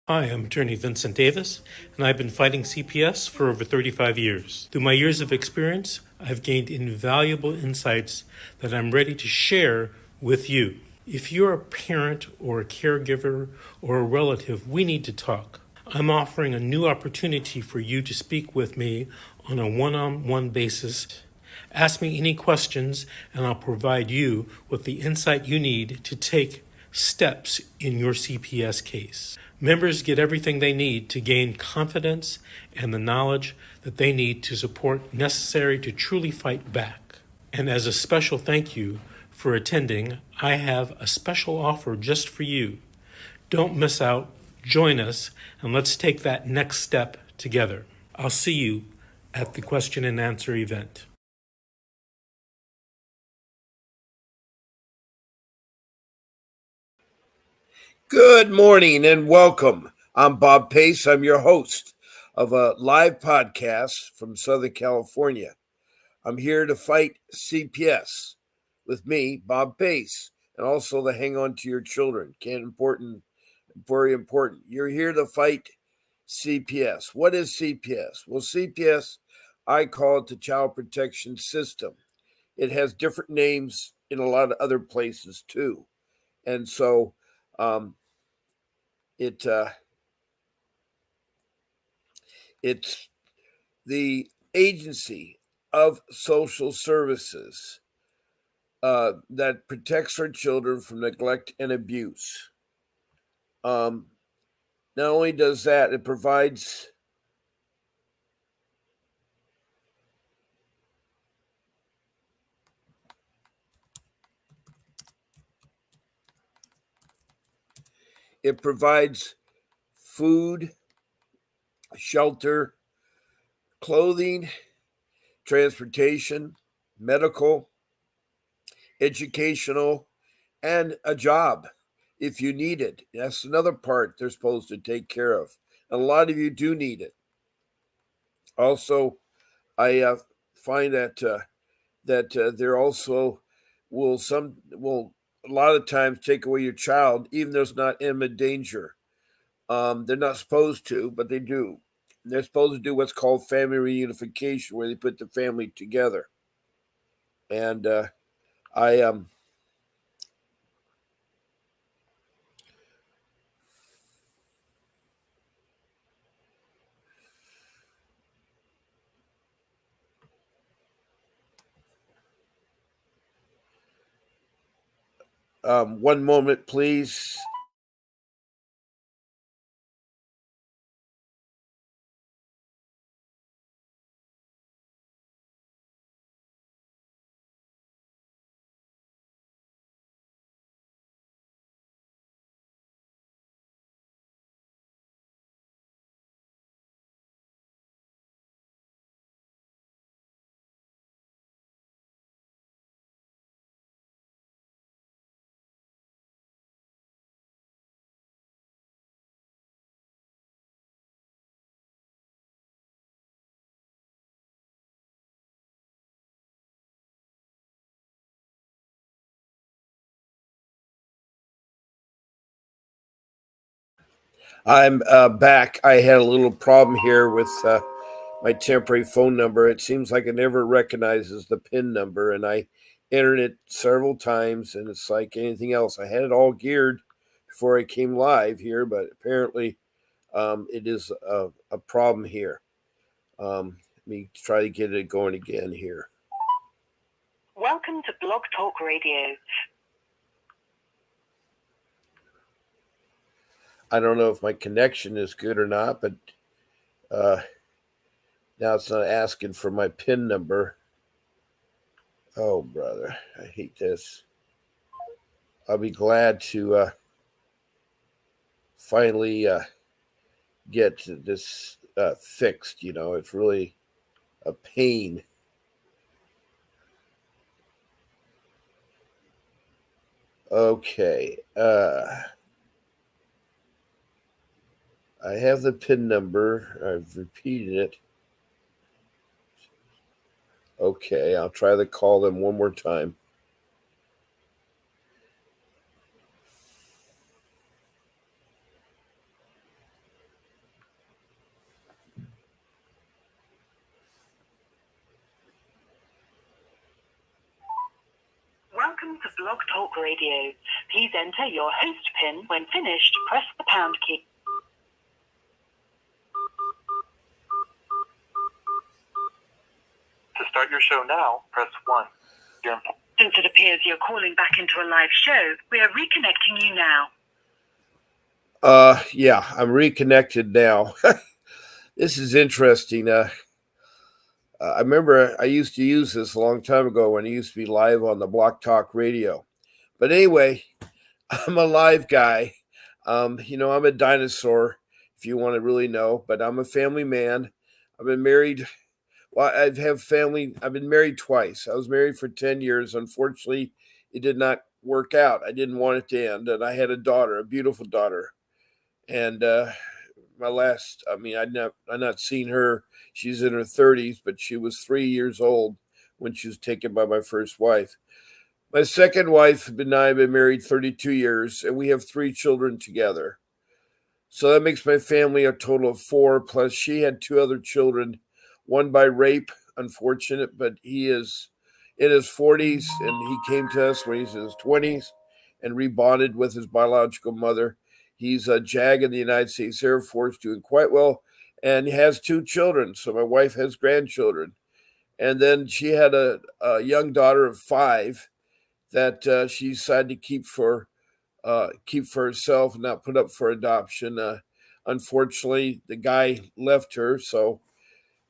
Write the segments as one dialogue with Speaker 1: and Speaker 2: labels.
Speaker 1: Hi, I'm attorney Vincent Davis, and I've been fighting CPS for over 35 years. Through my years of experience, I've gained invaluable insights that I'm ready to share with you. If you're a parent or a caregiver or a relative, we need to talk. I'm offering a new opportunity for you to speak with me on a one-on-one basis. Ask me any questions, and I'll provide you with the insight you need to take steps in your CPS case. Members get everything they need to gain confidence and the knowledge that they need to support necessary to truly fight back. And as a special thank you for attending, I have a special offer just for you. Don't miss out, join us, and let's take that next step together. I'll see you at the question and answer event.
Speaker 2: Good morning and welcome. I'm Bob Pace. I'm your host of a live podcast from Southern California. I'm here to fight CPS with me, Bob Pace, and also to hang on to your children. Very important. You're here to fight CPS. What is CPS? Well, CPS, I call it the Child Protection System. It has different names in a lot of other places too. And so, it's the agency of social services that protects our children from neglect and abuse. Not only does that, it provides food, shelter, clothing, transportation, medical, educational, and a job if you need it. That's another part they're supposed to take care of. And a lot of you do need it. Also, I find that they're also will a lot of times take away your child, even though it's not imminent danger. They're not supposed to, but they do. They're supposed to do what's called family reunification, where they put the family together. And I one moment, please. I'm back. I had a little problem here with my temporary phone number. It seems like it never recognizes the PIN number, and I entered it several times, and it's like anything else. I had it all geared before I came live here, but apparently it is a problem here. Let me try to get it going again here.
Speaker 3: Welcome to Blog Talk Radio.
Speaker 2: I don't know if my connection is good or not, but now it's not asking for my PIN number. Oh, brother, I hate this. I'll be glad to finally get this fixed. You know, it's really a pain. Okay. I have the PIN number. I've repeated it. Okay, I'll try to call them one more time.
Speaker 3: Welcome to Blog Talk Radio. Please enter your host PIN. When finished, press the pound key.
Speaker 4: To start your show now, press 1.
Speaker 3: Since it appears you're calling back into a live show, we are reconnecting you now.
Speaker 2: Yeah, I'm reconnected now. This is interesting. I remember I used to use this a long time ago when it used to be live on the Block Talk Radio. But anyway, I'm a live guy. I'm a dinosaur, if you want to really know, but I'm a family man. I've been married. Well, I've been married twice. I was married for 10 years. Unfortunately, it did not work out. I didn't want it to end. And I had a daughter, a beautiful daughter. And I've not seen her. She's in her 30s, but she was 3 years old when she was taken by my first wife. My second wife and I have been married 32 years, and we have 3 children together. So that makes my family a total of 4, plus she had 2 other children, one by rape, unfortunate, but he is in his 40s, and he came to us when he's in his 20s and rebonded with his biological mother. He's a JAG in the United States Air Force, doing quite well, and he has 2 children. So my wife has grandchildren. And then she had a young daughter of 5 that she decided to keep for herself and not put up for adoption. Unfortunately, the guy left her. So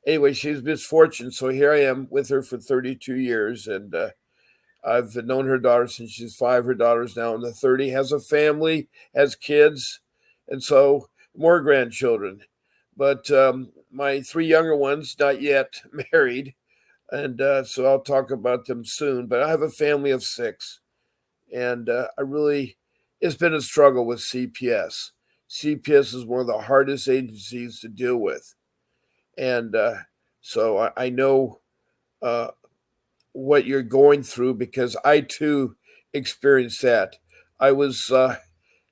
Speaker 2: anyway, she's misfortune. So here I am with her for 32 years. And I've known her daughter since she's 5. Her daughter's now in the 30, has a family, has kids, and so more grandchildren. But my 3 younger ones, not yet married. And so I'll talk about them soon. But I have a family of 6. And it's been a struggle with CPS. CPS is one of the hardest agencies to deal with. And so I know what you're going through, because I too experienced that. I was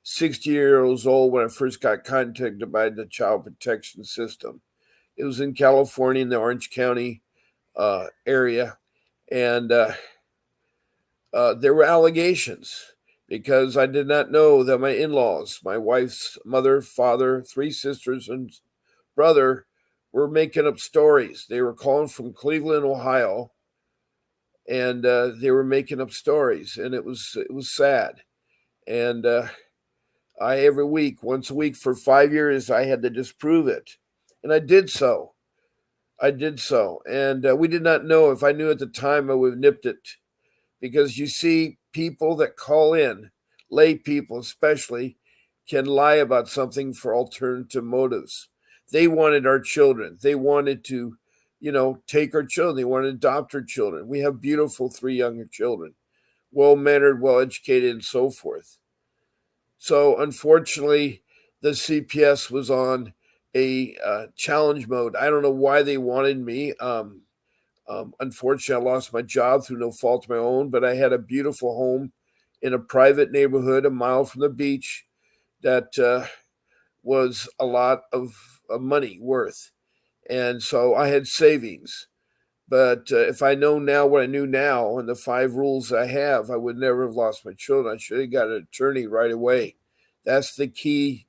Speaker 2: 60 years old when I first got contacted by the Child Protection System. It was in California, in the Orange County area. And there were allegations because I did not know that my in-laws, my wife's mother, father, 3 sisters, and brother were making up stories. They were calling from Cleveland, Ohio, and they were making up stories, and it was sad. And every week, once a week for 5 years, I had to disprove it, and I did so. And we did not know. If I knew at the time, I would have nipped it, because you see, people that call in, lay people especially, can lie about something for alternative motives. They wanted our children. They wanted to take our children. They want to adopt our children. We have beautiful 3 younger children, well-mannered, well-educated, and so forth. So unfortunately, the CPS was on a challenge mode. I don't know why they wanted me. Unfortunately, I lost my job through no fault of my own, but I had a beautiful home in a private neighborhood a mile from the beach that was a lot of money worth. And so I had savings. But if I know now what I knew now and the 5 rules I have, I would never have lost my children. I should have got an attorney right away. That's the key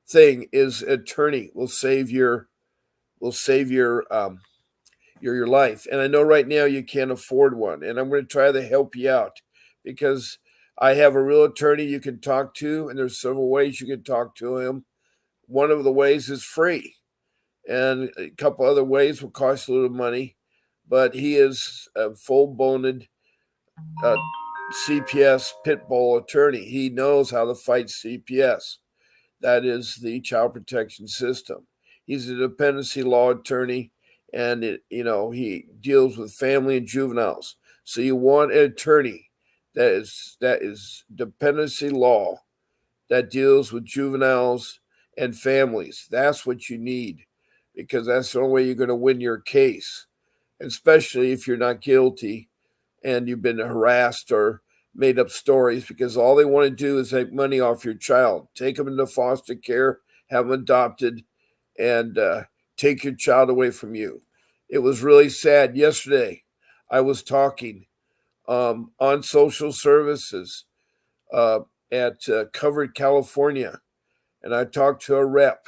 Speaker 2: thing, is attorney will save your life. And I know right now you can't afford one. And I'm going to try to help you out, because I have a real attorney you can talk to, and there's several ways you can talk to him. One of the ways is free, and a couple other ways will cost a little money, but he is a full-boned CPS pit bull attorney. He knows how to fight CPS. That is the Child Protection System. He's a dependency law attorney, and he deals with family and juveniles. So you want an attorney that is dependency law, that deals with juveniles and families. That's what you need, because that's the only way you're going to win your case, especially if you're not guilty and you've been harassed or made up stories, because all they want to do is make money off your child. Take them into foster care, have them adopted, and take your child away from you. It was really sad. Yesterday, I was talking on social services at Covered, California. And I talked to a rep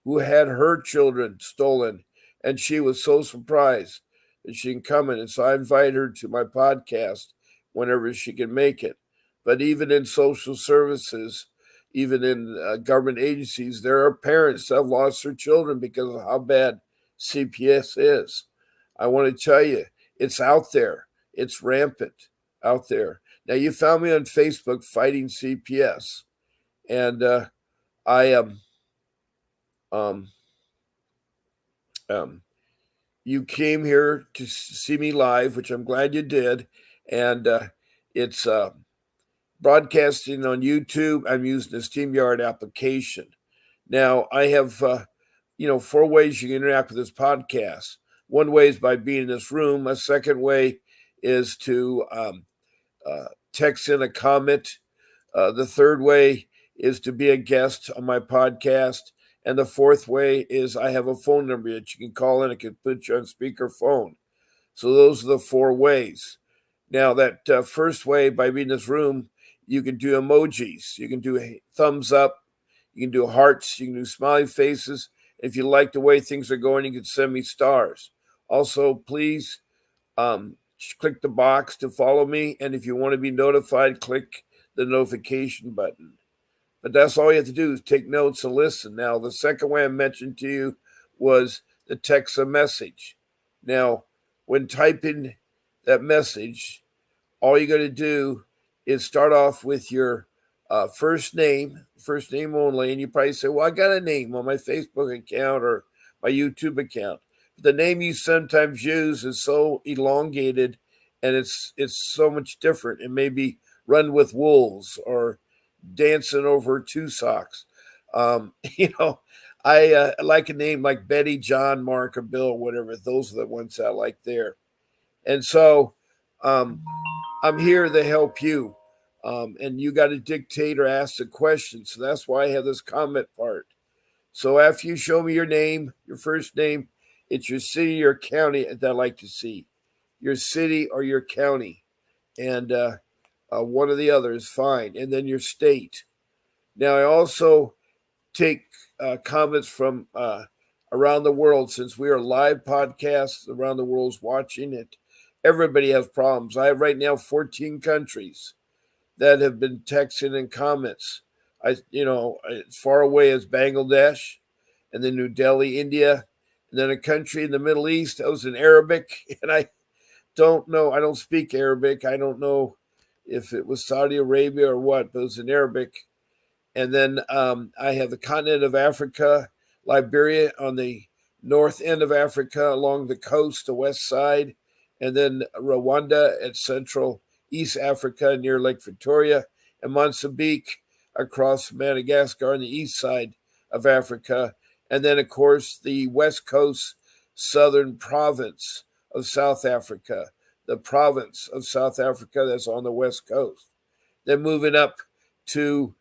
Speaker 2: who had her children stolen, and she was so surprised that she can come in. And so I invite her to my podcast whenever she can make it. But even in social services, even in government agencies, there are parents that have lost their children because of how bad CPS is. I want to tell you, it's out there. It's rampant out there. Now, you found me on Facebook fighting CPS, and I am. You came here to see me live, which I'm glad you did, and it's broadcasting on YouTube. I'm using the StreamYard application. Now, I have, 4 ways you can interact with this podcast. One way is by being in this room. A second way is to text in a comment. The third way is to be a guest on my podcast. And the fourth way is I have a phone number that you can call in. I can put you on speakerphone. So those are the 4 ways. Now, that first way, by being in this room, you can do emojis. You can do a thumbs up. You can do hearts. You can do smiley faces. If you like the way things are going, you can send me stars. Also, please click the box to follow me. And if you want to be notified, click the notification button. But that's all you have to do is take notes and listen. Now, the second way I mentioned to you was the text a message. Now, when typing that message, all you got to do is start off with your first name only. And you probably say, well, I got a name on my Facebook account or my YouTube account. But the name you sometimes use is so elongated and it's so much different. It may be Run with Wolves or Dancing Over Two Socks. I like a name like Betty, John, Mark, or Bill, whatever. Those are the ones I like there. And so I'm here to help you. And you got to dictate or ask the question. So that's why I have this comment part. So after you show me your name, your first name, it's your city or county that I like to see. Your city or your county. And one or the other is fine. And then your state. Now, I also take comments from around the world since we are live podcasts around the world's watching it. Everybody has problems. I have right now 14 countries that have been texting and comments. As far away as Bangladesh and then New Delhi, India, and then a country in the Middle East that was in Arabic. And I don't know. I don't speak Arabic. I don't know if it was Saudi Arabia or what, but it was in Arabic. And then I have the continent of Africa, Liberia on the north end of Africa along the coast, the west side, and then Rwanda at central East Africa near Lake Victoria, and Mozambique across Madagascar on the east side of Africa. And then, of course, the west coast southern province of South Africa, the province of South Africa that's on the west coast. Then moving up to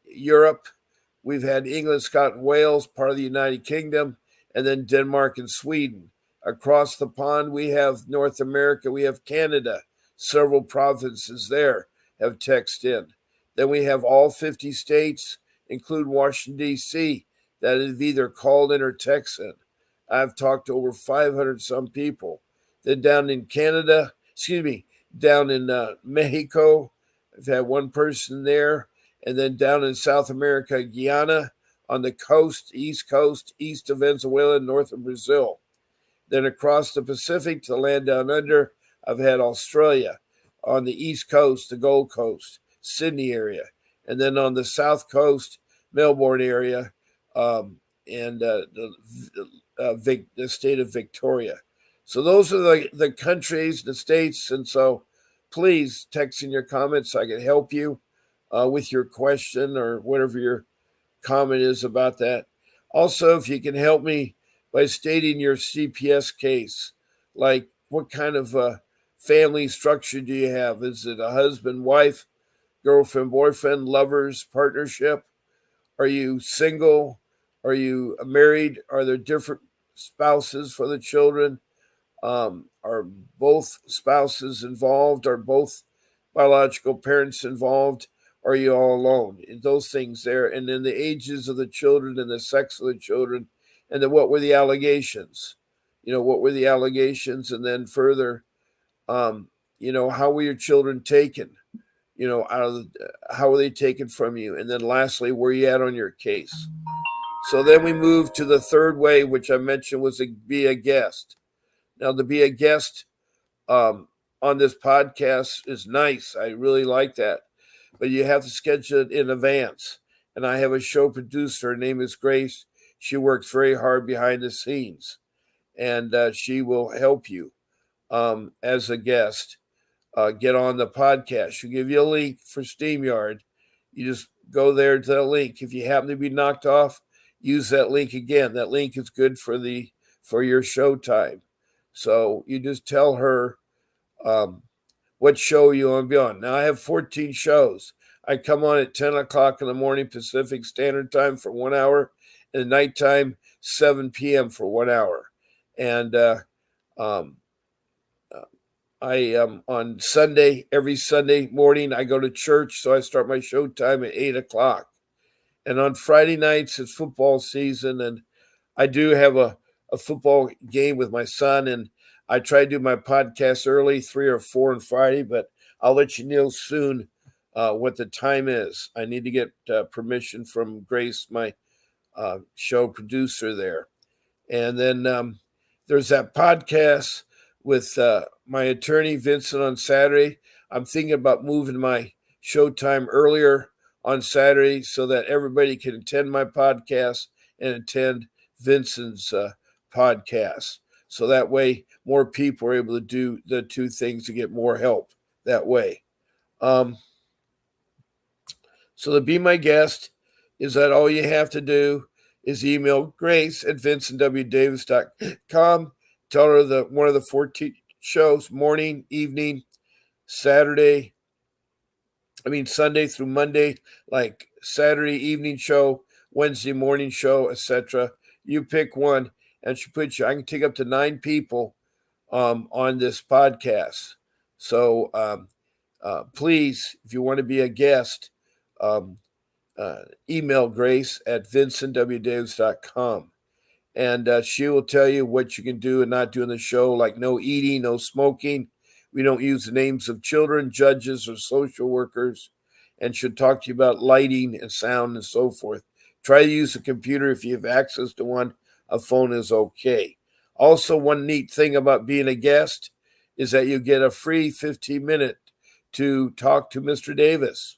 Speaker 2: Europe, we've had England, Scotland, Wales, part of the United Kingdom, and then Denmark and Sweden. Across the pond, we have North America, we have Canada, several provinces there have texted in. Then we have all 50 states, including Washington, D.C., that have either called in or texted in. I've talked to over 500 some people. Then down in down in Mexico, I've had one person there. And then down in South America, Guyana, on the coast, east of Venezuela, north of Brazil. Then across the Pacific to the land down under, I've had Australia. On the east coast, the Gold Coast, Sydney area. And then on the south coast, Melbourne area, and the state of Victoria. So those are the countries, the states. And so please text in your comments so I can help you with your question or whatever your comment is about that. Also, if you can help me by stating your CPS case, like what kind of family structure do you have? Is it a husband, wife, girlfriend, boyfriend, lovers, partnership? Are you single? Are you married? Are there different spouses for the children? Are both spouses involved? Are both biological parents involved? Are you all alone? Those things there. And then the ages of the children and the sex of the children. And then what were the allegations? What were the allegations? And then further, how were your children taken? How were they taken from you? And then lastly, where you at on your case? So then we move to the third way, which I mentioned was to be a guest. Now, to be a guest on this podcast is nice. I really like that. But you have to schedule it in advance. And I have a show producer. Her name is Grace. She works very hard behind the scenes. And she will help you as a guest get on the podcast. She'll give you a link for StreamYard. You just go there to that link. If you happen to be knocked off, use that link again. That link is good for your show time. So you just tell her what show you want to be on. Now I have 14 shows. I come on at 10 o'clock in the morning Pacific Standard Time for 1 hour, and at nighttime 7 p.m. for 1 hour. And I on Sunday, every Sunday morning, I go to church, so I start my show time at 8 o'clock. And on Friday nights, it's football season, and I do have a football game with my son, and I try to do my podcast early, 3 or 4 on Friday, but I'll let you know soon what the time is. I need to get permission from Grace, my show producer there. And then there's that podcast with my attorney, Vincent, on Saturday. I'm thinking about moving my show time earlier on Saturday so that everybody can attend my podcast and attend Vincent's podcast. So that way more people are able to do the two things to get more help that way. So to be my guest, is that all you have to do is email Grace at vincentwdavis.com. Tell her that one of the 14 shows, morning, evening, Sunday through Monday, like Saturday evening show, Wednesday morning show, etc. You pick one, and she puts you. I can take up to 9 people on this podcast. So please, if you want to be a guest, email Grace at vincentwdavis.com. And she will tell you what you can do and not do in the show, like no eating, no smoking. We don't use the names of children, judges, or social workers, and should talk to you about lighting and sound and so forth. Try to use a computer if you have access to one. A phone is okay. Also, one neat thing about being a guest is that you get a free 15-minute to talk to Mr. Davis.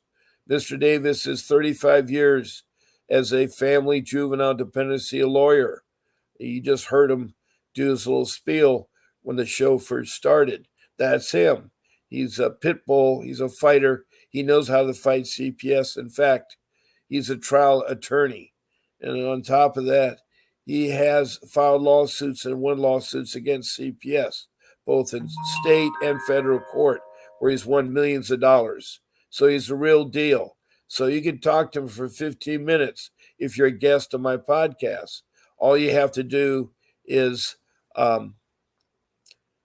Speaker 2: Mr. Davis is 35 years as a family juvenile dependency lawyer. You just heard him do his little spiel when the show first started. That's him. He's a pit bull. He's a fighter. He knows how to fight CPS. In fact, he's a trial attorney. And on top of that, he has filed lawsuits and won lawsuits against CPS, both in state and federal court, where he's won millions of dollars. So he's a real deal. So you can talk to him for 15 minutes if you're a guest on my podcast. All you have to do is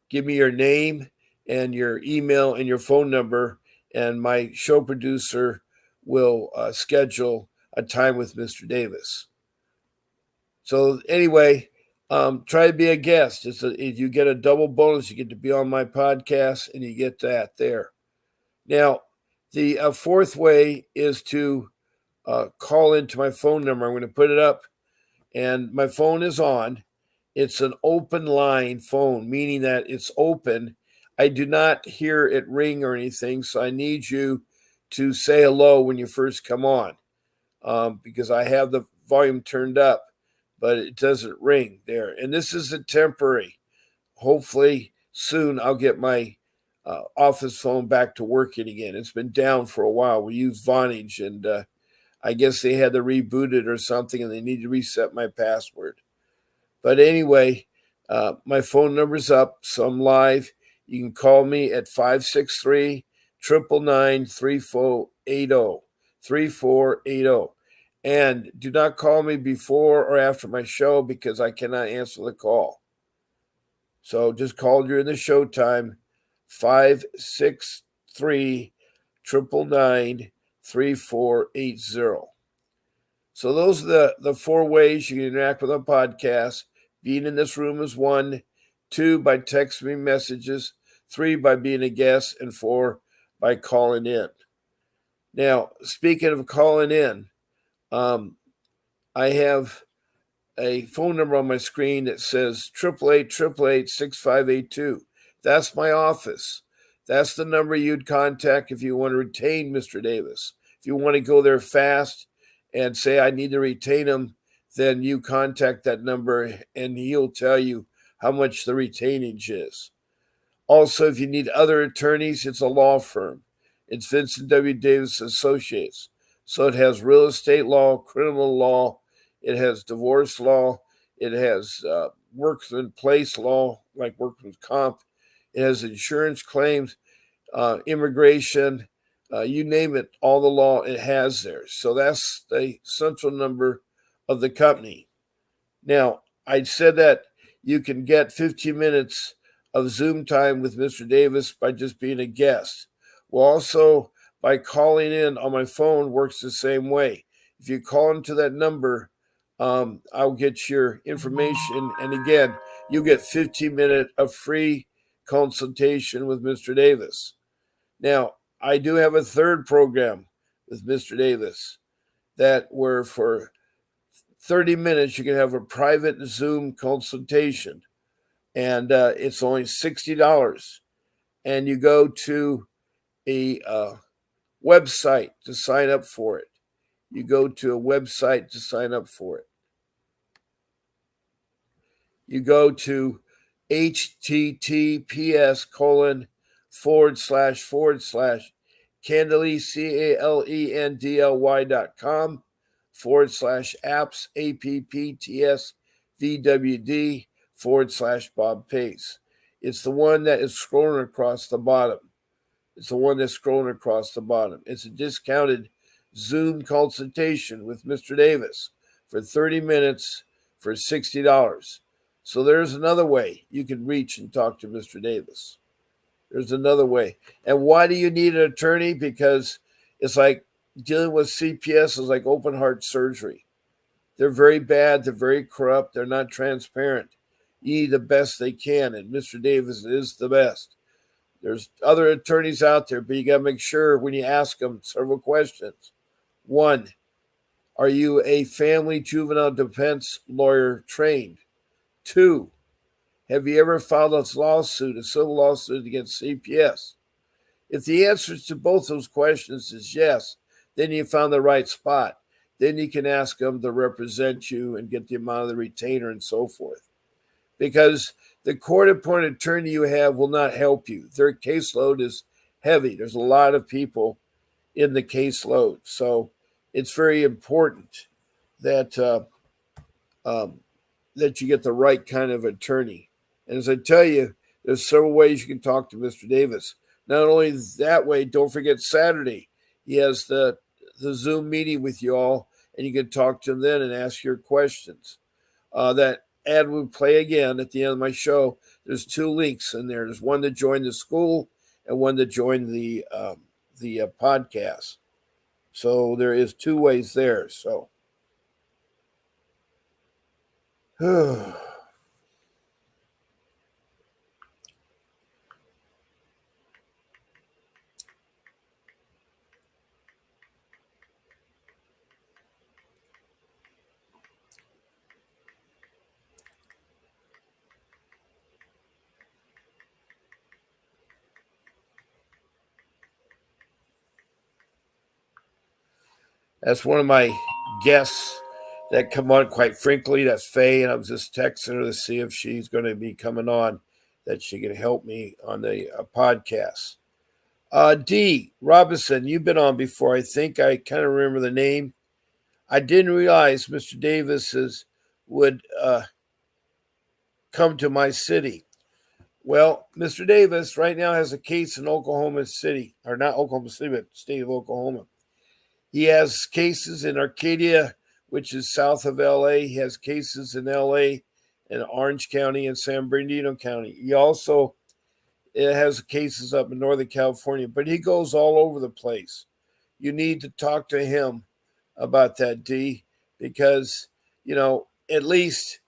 Speaker 2: give me your name and your email and your phone number, and my show producer will schedule a time with Mr. Davis. So anyway, try to be a guest. If you get a double bonus, you get to be on my podcast, and you get that there. Now, the fourth way is to call into my phone number. I'm going to put it up, and my phone is on. It's an open line phone, meaning that it's open. I do not hear it ring or anything, so I need you to say hello when you first come on, because I have the volume turned up, but it doesn't ring there. And this is a temporary. Hopefully soon I'll get my office phone back to working again. It's been down for a while. We use Vonage, and I guess they had to reboot it or something, and they need to reset my password. But anyway, my phone number's up, so I'm live. You can call me at 563-999-3480, 3480. And do not call me before or after my show because I cannot answer the call. So just call during the showtime, 563-999-3480. So those are the four ways you can interact with our podcast. Being in this room is 1, 2, by texting me messages, 3, by being a guest, and 4, by calling in. Now, speaking of calling in, I have a phone number on my screen that says 888-888-6582. That's my office. That's the number you'd contact if you want to retain Mr. Davis. If you want to go there fast and say, I need to retain him, then you contact that number and he'll tell you how much the retainage is. Also, if you need other attorneys, it's a law firm. It's Vincent W. Davis Associates. So it has real estate law, criminal law, it has divorce law, it has workplace law, like workman's comp, it has insurance claims, immigration, you name it, all the law it has there. So that's the central number of the company. Now, I said that you can get 15 minutes of Zoom time with Mr. Davis by just being a guest. Well, also by calling in on my phone works the same way. If you call into that number, I'll get your information. And again, you get 15 minutes of free consultation with Mr. Davis. Now, I do have a third program with Mr. Davis that where for 30 minutes you can have a private Zoom consultation. And it's only $60. And you go to a website to sign up for it. You go to a website to sign up for it. You go to https:// CALENDLY.com/apps APPTS/VWD/ Bob Pace. It's the one that is scrolling across the bottom. It's a discounted Zoom consultation with Mr. Davis for 30 minutes for $60. So there's another way you can reach and talk to Mr. Davis. There's another way. And why do you need an attorney? Because it's like dealing with CPS is like open heart surgery. They're very bad. They're very corrupt. They're not transparent. You need the best they can, and Mr. Davis is the best. There's other attorneys out there, but you got to make sure when you ask them several questions. 1, are you a family juvenile defense lawyer trained? 2, have you ever filed a civil lawsuit against CPS? If the answers to both those questions is yes, then you found the right spot. Then you can ask them to represent you and get the amount of the retainer and so forth. Because the court-appointed attorney you have will not help you. Their caseload is heavy. There's a lot of people in the caseload. So it's very important that that you get the right kind of attorney. And as I tell you, there's several ways you can talk to Mr. Davis. Not only that way, don't forget Saturday. He has the Zoom meeting with you all, and you can talk to him then and ask your questions. That ad will play again at the end of my show. There's 2 links in there. There's one to join the school and one to join the podcast. So there is 2 ways there. So that's one of my guests that come on, quite frankly. That's Faye, and I was just texting her to see if she's going to be coming on, that she can help me on the podcast. D. Robinson, you've been on before. I think I kind of remember the name. I didn't realize Mr. Davis would come to my city. Well, Mr. Davis right now has a case in Oklahoma City, or not Oklahoma City, but state of Oklahoma. He has cases in Arcadia, which is south of LA. He has cases in LA in Orange County and San Bernardino County. He also has cases up in Northern California, but he goes all over the place. You need to talk to him about that, D, because, at least,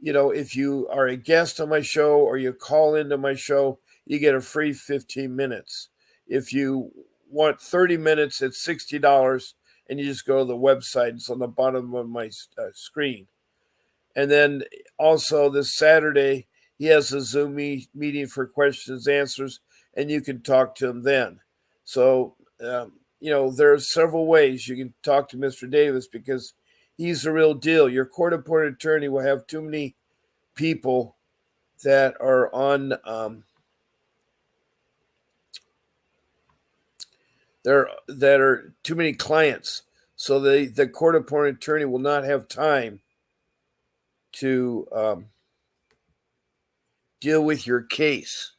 Speaker 2: if you are a guest on my show or you call into my show, you get a free 15 minutes. If you want 30 minutes, it's $60, and you just go to the website. It's on the bottom of my screen. And then also this Saturday, he has a Zoom meeting for questions, answers, and you can talk to him then. So, there are several ways you can talk to Mr. Davis because he's the real deal. Your court-appointed attorney will have too many people that are on that are too many clients. So the court-appointed attorney will not have time to deal with your case.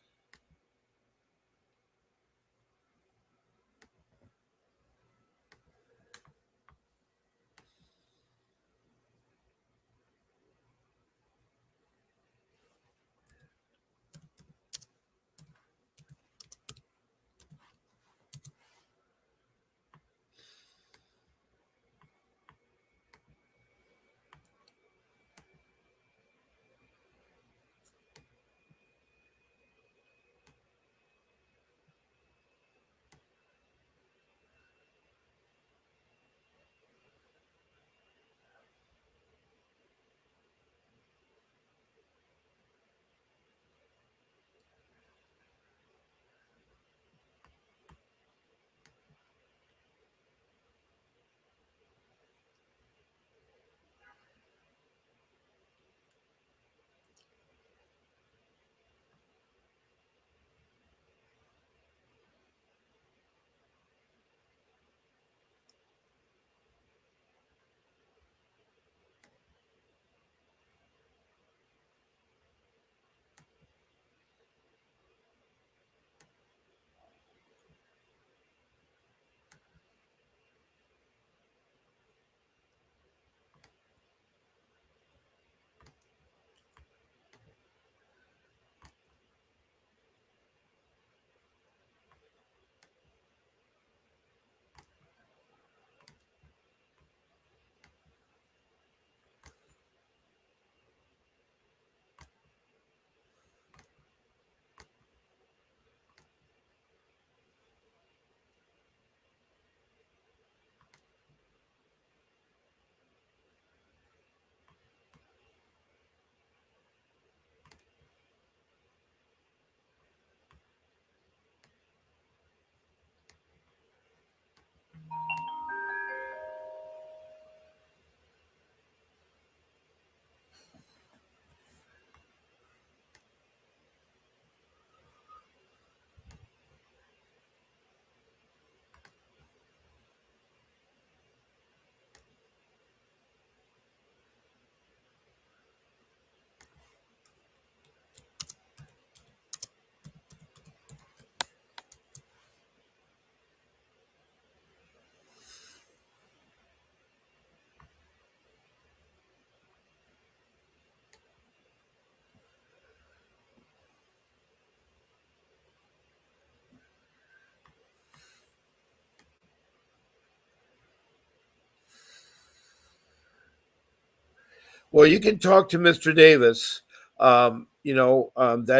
Speaker 2: Well, you can talk to Mr. Davis. That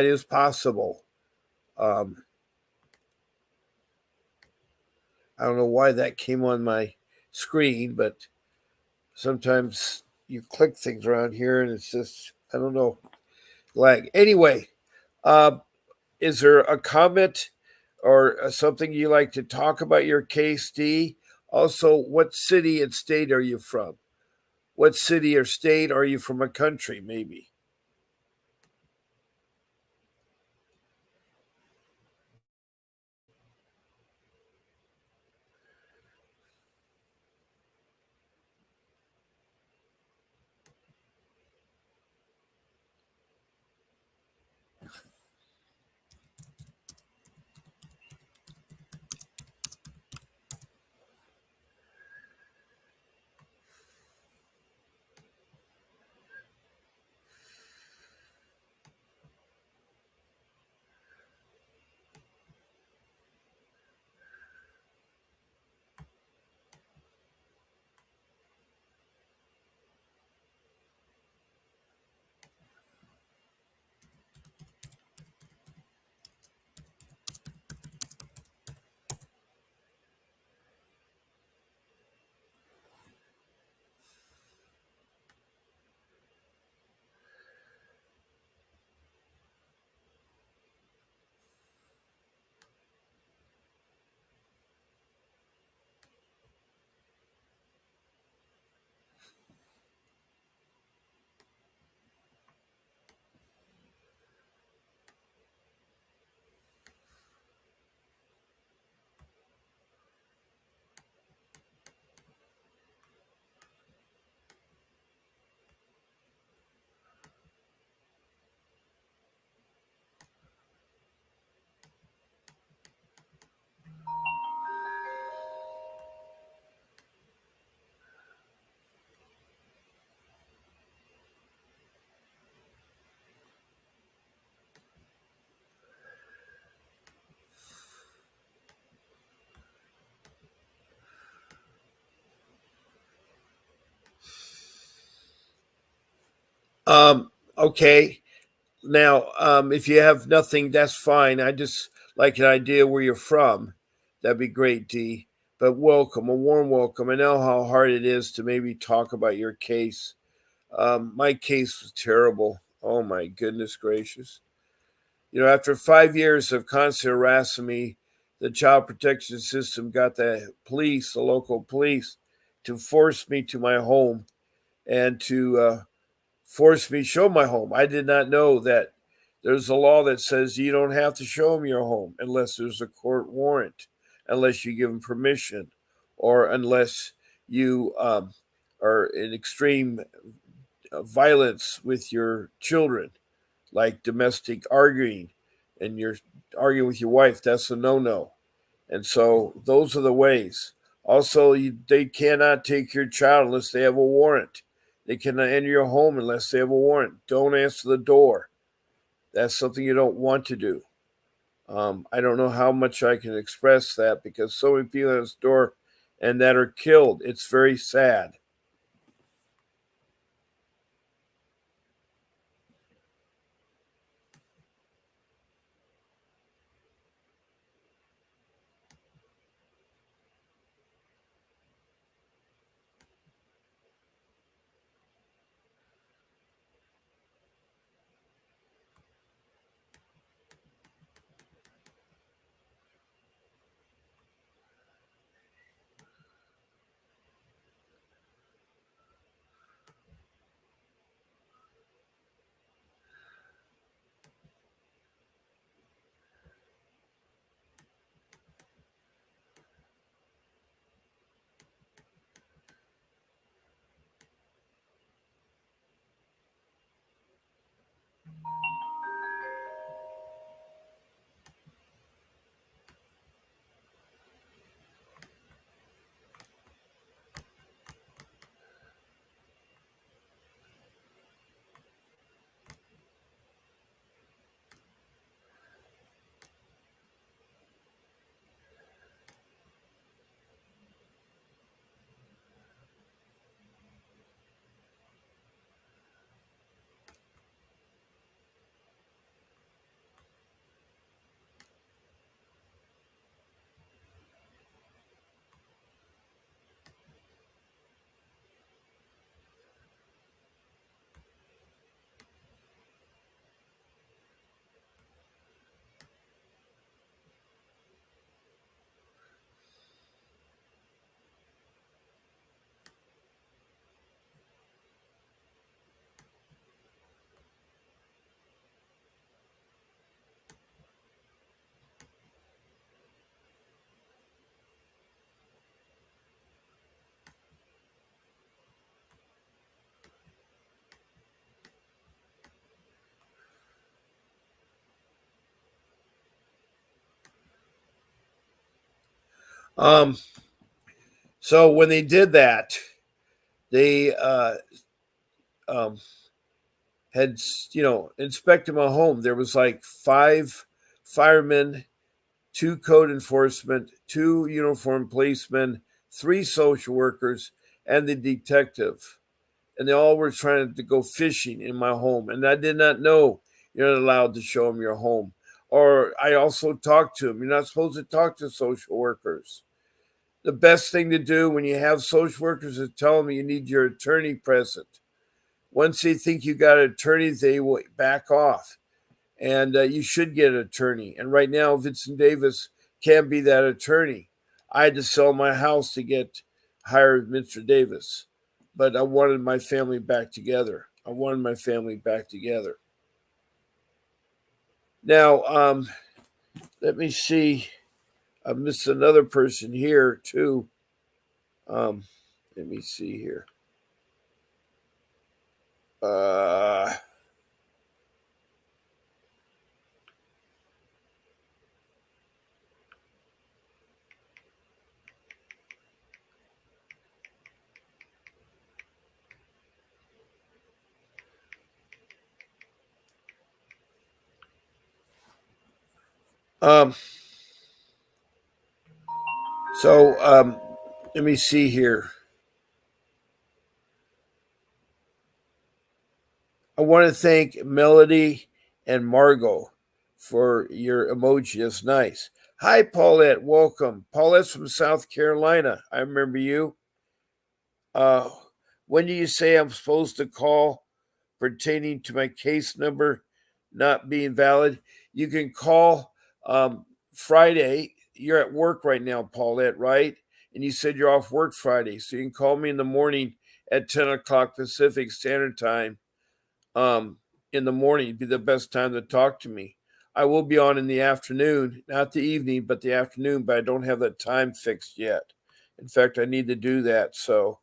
Speaker 2: is possible. Um, I don't know why that came on my screen, but sometimes you click things around here and it's just, I don't know, lag. Anyway, uh, is there a comment or something you like to talk about your case, D? Also, what city and state are you from? What city or state are you from a country, maybe? Okay. Now, if you have nothing, that's fine. I just like an idea where you're from. That'd be great, Dee. But welcome, a warm welcome. I know how hard it is to maybe talk about your case. My case was terrible. Oh my goodness gracious. After 5 years of constant harassing me, the child protection system got the local police, to force me to my home and to force me to show my home. I did not know that there's a law that says you don't have to show them your home unless there's a court warrant, unless you give them permission, or unless you are in extreme violence with your children, like domestic arguing, and you're arguing with your wife. That's a no-no. And so those are the ways. Also, they cannot take your child unless they have a warrant. They cannot enter your home unless they have a warrant. Don't answer the door. That's something you don't want to do. I don't know how much I can express that, because so many people at this door and that are killed. It's very sad. Um, so when they did that, they um, had inspected my home. There was like 5 firemen, 2 code enforcement, 2 uniformed policemen, 3 social workers, and the detective. And they all were trying to go fishing in my home. And I did not know you're not allowed to show them your home. Or I also talked to them. You're not supposed to talk to social workers. The best thing to do when you have social workers is tell them you need your attorney present. Once they think you got an attorney, they will back off. And you should get an attorney. And right now, Vincent Davis can't be that attorney. I had to sell my house to get hire Mr. Davis, but I wanted my family back together. Now, let me see. I missed another person here too. Um, Let me see here. Uh, um, so let me see here. I want to thank Melody and Margot for your emoji. It's nice. Hi, Paulette. Welcome. Paulette's from South Carolina. I remember you. Uh, when do you say I'm supposed to call pertaining to my case number not being valid? You can call Friday. You're at work right now, Paulette, right? And you said you're off work Friday. So you can call me in the morning at 10 o'clock Pacific Standard Time. In the morning would be the best time to talk to me. I will be on in the afternoon, not the evening, but the afternoon, but I don't have that time fixed yet. In fact, I need to do that. So,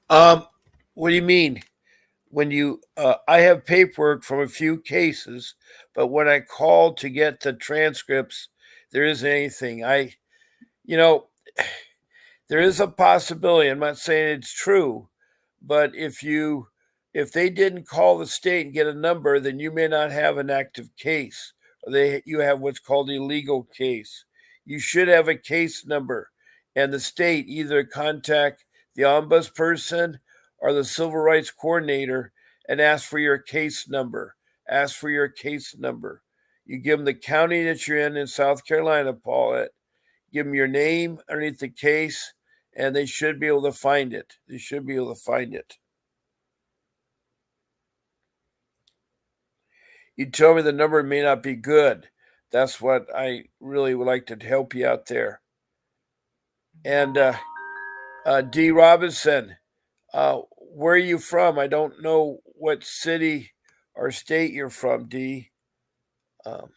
Speaker 2: um, what do you mean? When you, I have paperwork from a few cases, but when I call to get the transcripts, there isn't anything. You know, there is a possibility. I'm not saying it's true, but if they didn't call the state and get a number, then you may not have an active case. Or you have what's called a legal case. You should have a case number, and the state either contact the ombudsperson or the civil rights coordinator and ask for your case number. Ask for your case number. You give them the county that you're in South Carolina, Paul. Give them your name underneath the case, and they should be able to find it. They should be able to find it. You tell me the number may not be good. That's what I really would like to help you out there. And D. Robinson, where are you from? I don't know what city or state you're from, D. Um,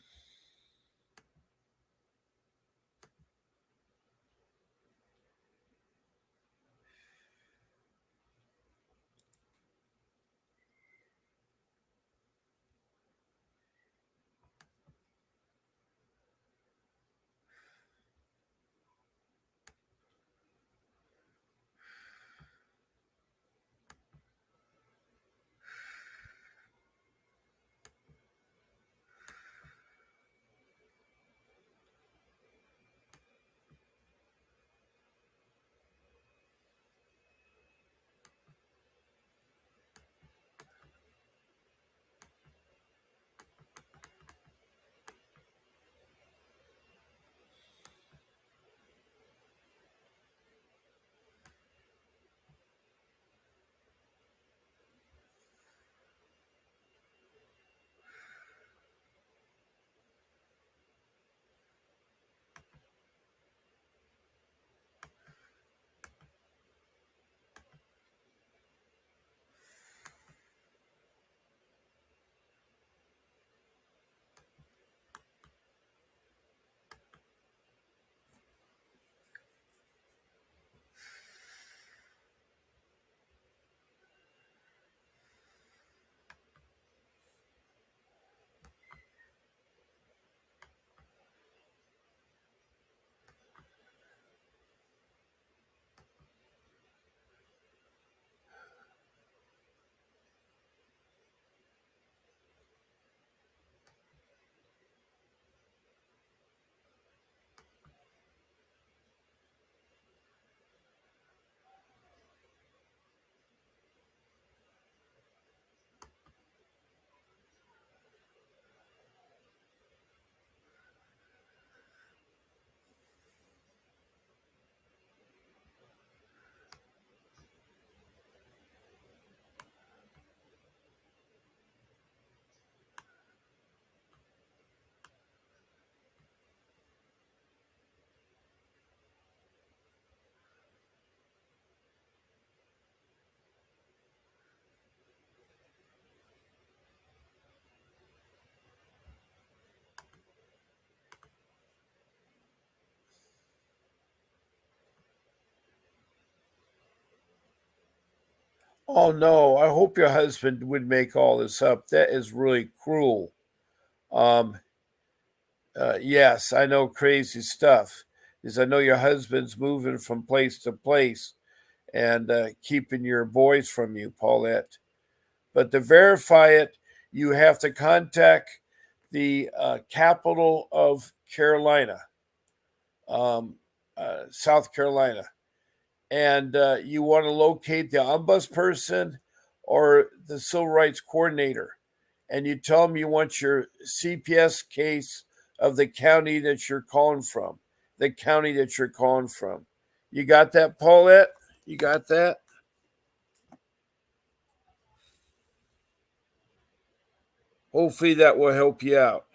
Speaker 2: Oh no, I hope your husband would make all this up. That is really cruel. Um, yes, I know crazy stuff. Is I know your husband's moving from place to place and keeping your boys from you, Paulette. But to verify it, you have to contact the capital of Carolina, um, South Carolina, and you want to locate the ombudsperson or the civil rights coordinator, and you tell them you want your CPS case of the county that you're calling from. The county that you're calling from. You got that, Paulette? You got that? Hopefully that will help you out.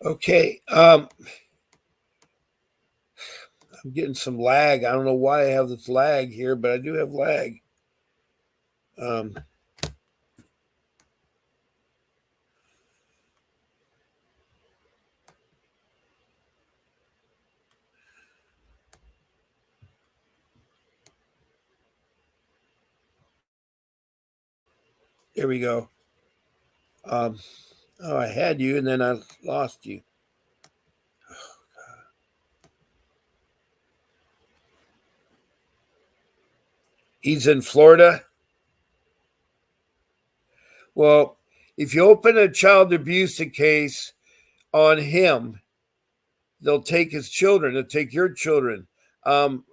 Speaker 2: Okay. I'm getting some lag. I don't know why I have this lag here, but I do have lag. Um, Here we go. Um, I had you and then I lost you. He's in Florida. Well, if you open a child abuse case on him, they'll take his children. They'll take your children. Um,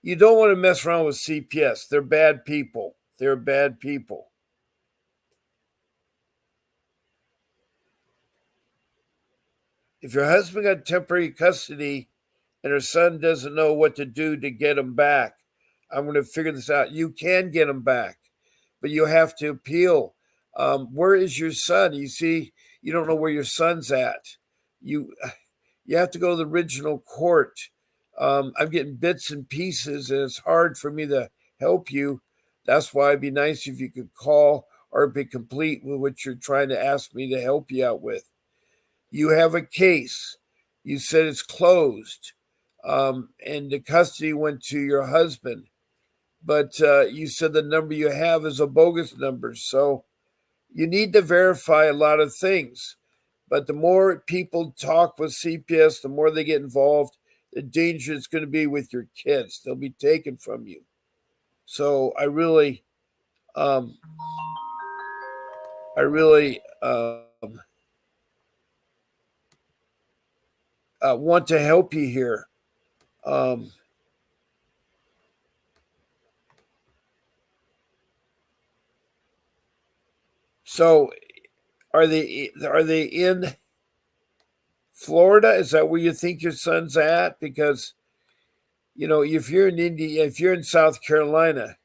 Speaker 2: you don't want to mess around with CPS. They're bad people. They're bad people. If your husband got temporary custody and her son doesn't know what to do to get him back, I'm going to figure this out. You can get him back, but you have to appeal. Where is your son? You see, you don't know where your son's at. You have to go to the original court. I'm getting bits and pieces, and it's hard for me to help you. That's why it'd be nice if you could call or be complete with what you're trying to ask me to help you out with. You have a case. You said it's closed, and the custody went to your husband. But you said the number you have is a bogus number. So you need to verify a lot of things. But the more people talk with CPS, the more they get involved, the danger it's going to be with your kids. They'll be taken from you. So I really want to help you here. So are they in Florida? Is that where you think your son's at? Because if you're in India, if you're in South Carolina,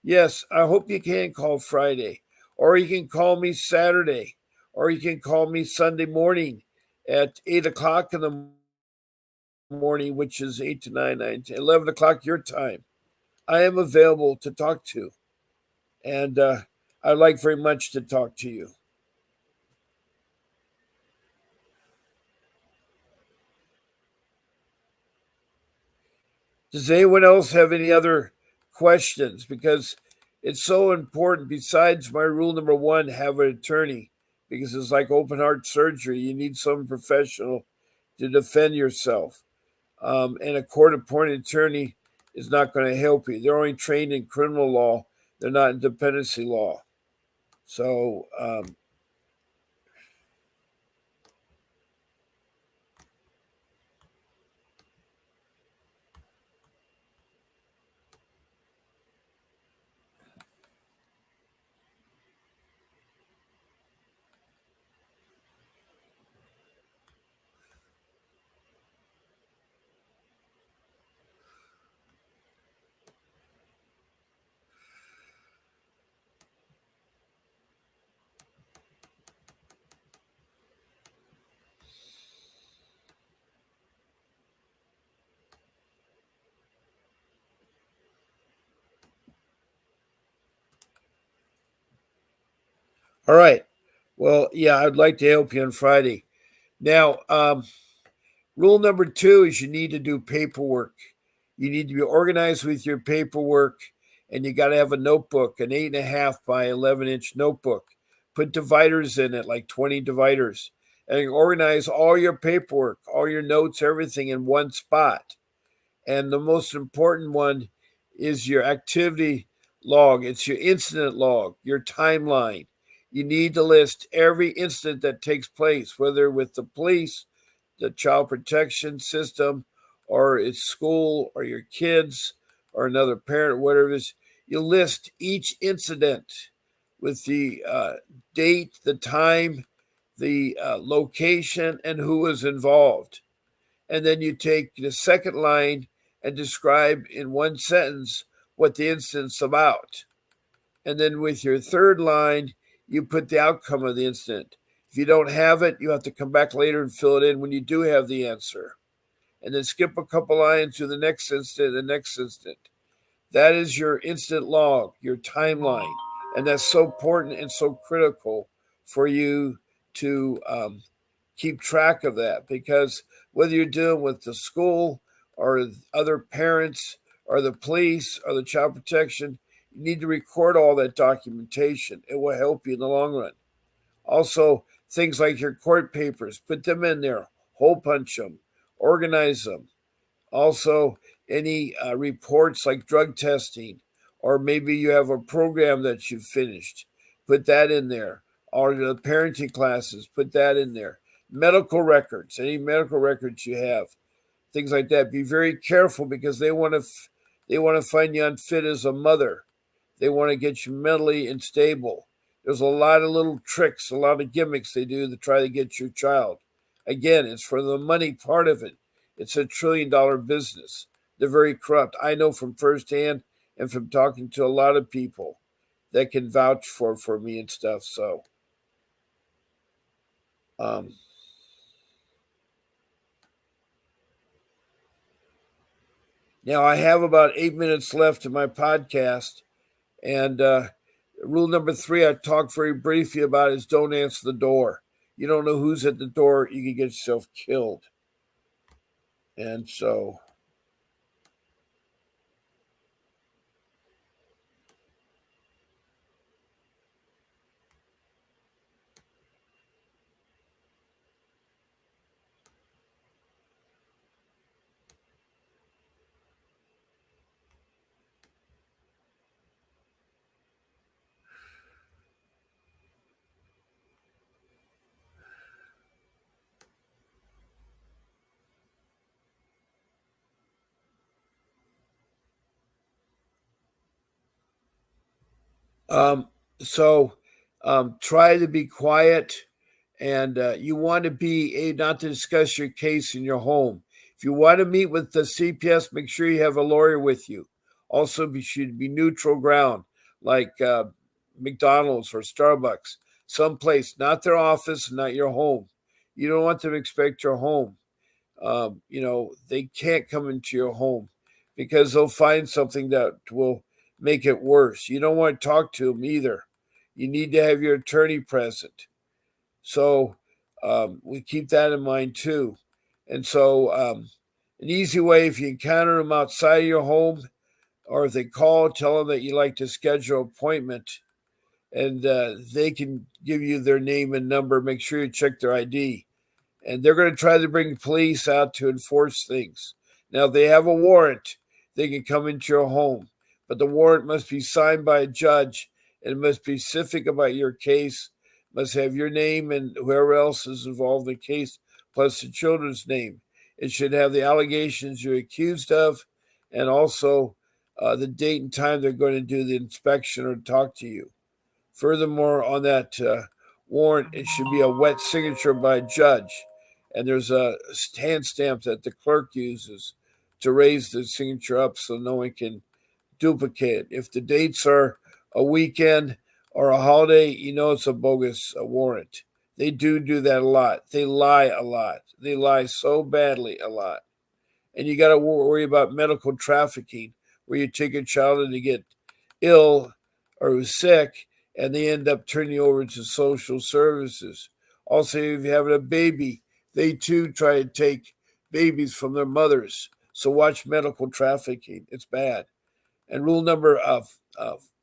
Speaker 2: yes, I hope you can call Friday, or you can call me Saturday, or you can call me Sunday morning at 8 o'clock in the morning, which is 8 to 9, 9 to 11 o'clock your time. I am available to talk to, and I'd like very much to talk to you. Does anyone else have any other questions? Because it's so important. Besides my rule number one, have an attorney, because it's like open heart surgery. You need some professional to defend yourself. And a court appointed attorney is not going to help you. They're only trained in criminal law, they're not in dependency law. So, all right. Well, yeah, I'd like to help you on Friday. Now, rule number two is you need to do paperwork. You need to be organized with your paperwork, and you got to have a notebook, an 8.5 by 11-inch notebook. Put dividers in it, like 20 dividers, and organize all your paperwork, all your notes, everything in one spot. And the most important one is your activity log. It's your incident log, your timeline. You need to list every incident that takes place, whether with the police, the child protection system, or it's school, or your kids, or another parent, or whatever it is. You list each incident with the date, the time, the location, and who was involved. And then you take the second line and describe in one sentence what the incident's about. And then with your third line, you put the outcome of the incident. If you don't have it, you have to come back later and fill it in when you do have the answer. And then skip a couple lines to the next incident, the next incident. That is your incident log, your timeline. And that's so important and so critical for you to keep track of that, because whether you're dealing with the school or other parents or the police or the child protection, you need to record all that documentation. It will help you in the long run. Also, things like your court papers, put them in there, hole punch them, organize them. Also, any reports like drug testing, or maybe you have a program that you've finished, put that in there. Or the parenting classes, put that in there. Medical records, any medical records you have, things like that. Be very careful because they want to find you unfit as a mother. They want to get you mentally unstable. There's a lot of little tricks, a lot of gimmicks they do to try to get your child. Again, it's for the money part of it. It's $1 trillion business. They're very corrupt. I know from firsthand and from talking to a lot of people that can vouch for me and stuff. So, um, now I have about 8 minutes left in my podcast, and rule number 3 I talked very briefly about is don't answer the door. You don't know who's at the door. You can get yourself killed. And so, um, so try to be quiet, and you want to be not to discuss your case in your home. If you want to meet with the CPS, make sure you have a lawyer with you. Also, should be neutral ground, like McDonald's or Starbucks, someplace, not their office, not your home. You don't want them to expect your home. They can't come into your home because they'll find something that will make it worse. You don't want to talk to them either. You need to have your attorney present. So we keep that in mind too. And so, an easy way, if you encounter them outside of your home, or if they call, tell them that you like to schedule an appointment, and they can give you their name and number. Make sure you check their ID, and they're going to try to bring police out to enforce things. Now, if they have a warrant, they can come into your home, but the warrant must be signed by a judge and it must be specific about your case, must have your name and whoever else is involved in the case, plus the children's name. It should have the allegations you're accused of and also the date and time they're going to do the inspection or talk to you. Furthermore, on that warrant, it should be a wet signature by a judge. And there's a hand stamp that the clerk uses to raise the signature up so no one can duplicate it. If the dates are a weekend or a holiday, you know it's a bogus warrant. They do that a lot. They lie a lot. They lie so badly a lot. And you got to worry about medical trafficking, where you take a child and they get ill or who's sick, and they end up turning you over to social services. Also, if you're having a baby, they too try to take babies from their mothers. So watch medical trafficking. It's bad. And rule number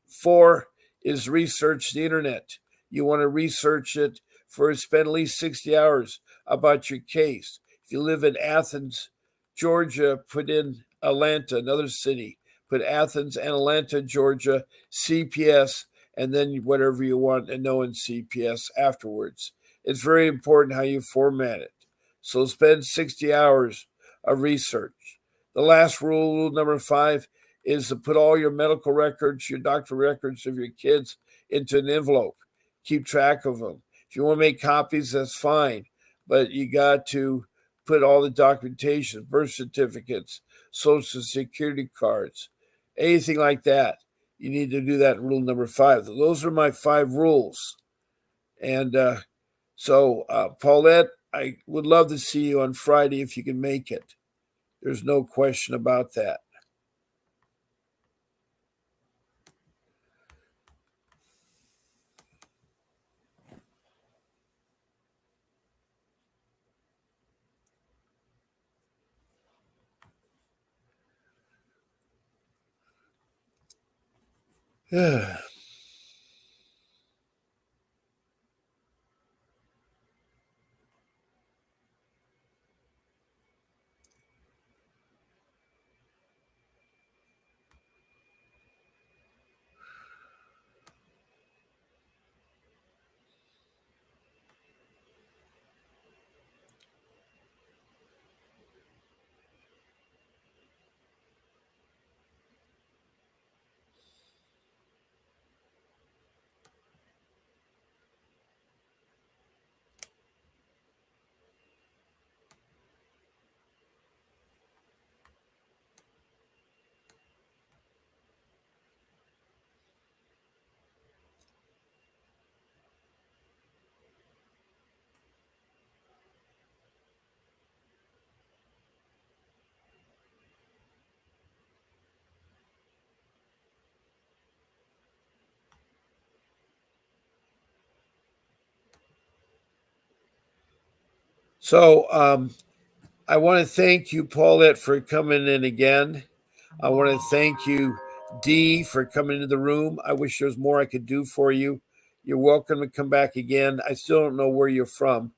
Speaker 2: 4 is research the internet. You want to research it for spend at least 60 hours about your case. If you live in Athens, Georgia, put in Atlanta, another city. Put Athens and Atlanta, Georgia, CPS, and then whatever you want to know in CPS afterwards. It's very important how you format it. So spend 60 hours of research. The last rule number 5, is to put all your medical records, your doctor records of your kids into an envelope. Keep track of them. If you want to make copies, that's fine. But you got to put all the documentation, birth certificates, social security cards, anything like that. You need to do that in rule number 5. Those are my 5 rules. And Paulette, I would love to see you on Friday if you can make it. There's no question about that. So I want to thank you, Paulette, for coming in again. I want to thank you, Dee, for coming into the room. I wish there was more I could do for you. You're welcome to come back again. I still don't know where you're from.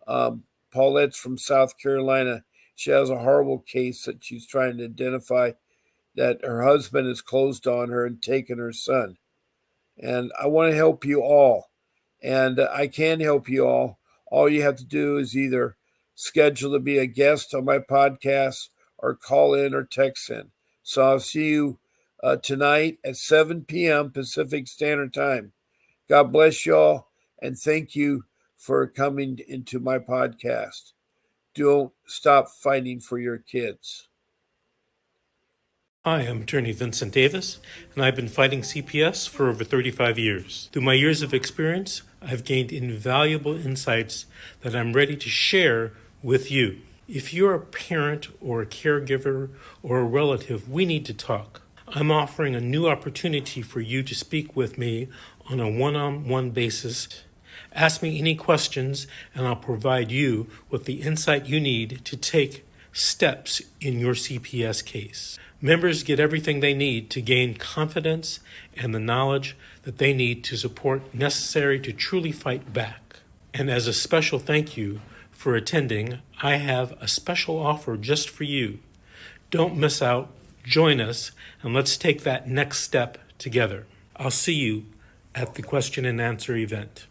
Speaker 2: Paulette's from South Carolina. She has a horrible case that she's trying to identify, that her husband has closed on her and taken her son. And I want to help you all. And I can help you all. All you have to do is either schedule to be a guest on my podcast or call in or text in. So I'll see you tonight at 7 p.m. Pacific Standard Time. God bless y'all, and thank you for coming into my podcast. Don't stop fighting for your kids.
Speaker 1: Hi, I'm attorney Vincent Davis, and I've been fighting CPS for over 35 years. Through my years of experience, I've gained invaluable insights that I'm ready to share with you. If you're a parent or a caregiver or a relative, we need to talk. I'm offering a new opportunity for you to speak with me on a one-on-one basis. Ask me any questions, and I'll provide you with the insight you need to take steps in your CPS case. Members get everything they need to gain confidence and the knowledge that they need to support necessary to truly fight back. And as a special thank you for attending, I have a special offer just for you. Don't miss out. Join us, and let's take that next step together. I'll see you at the question and answer event.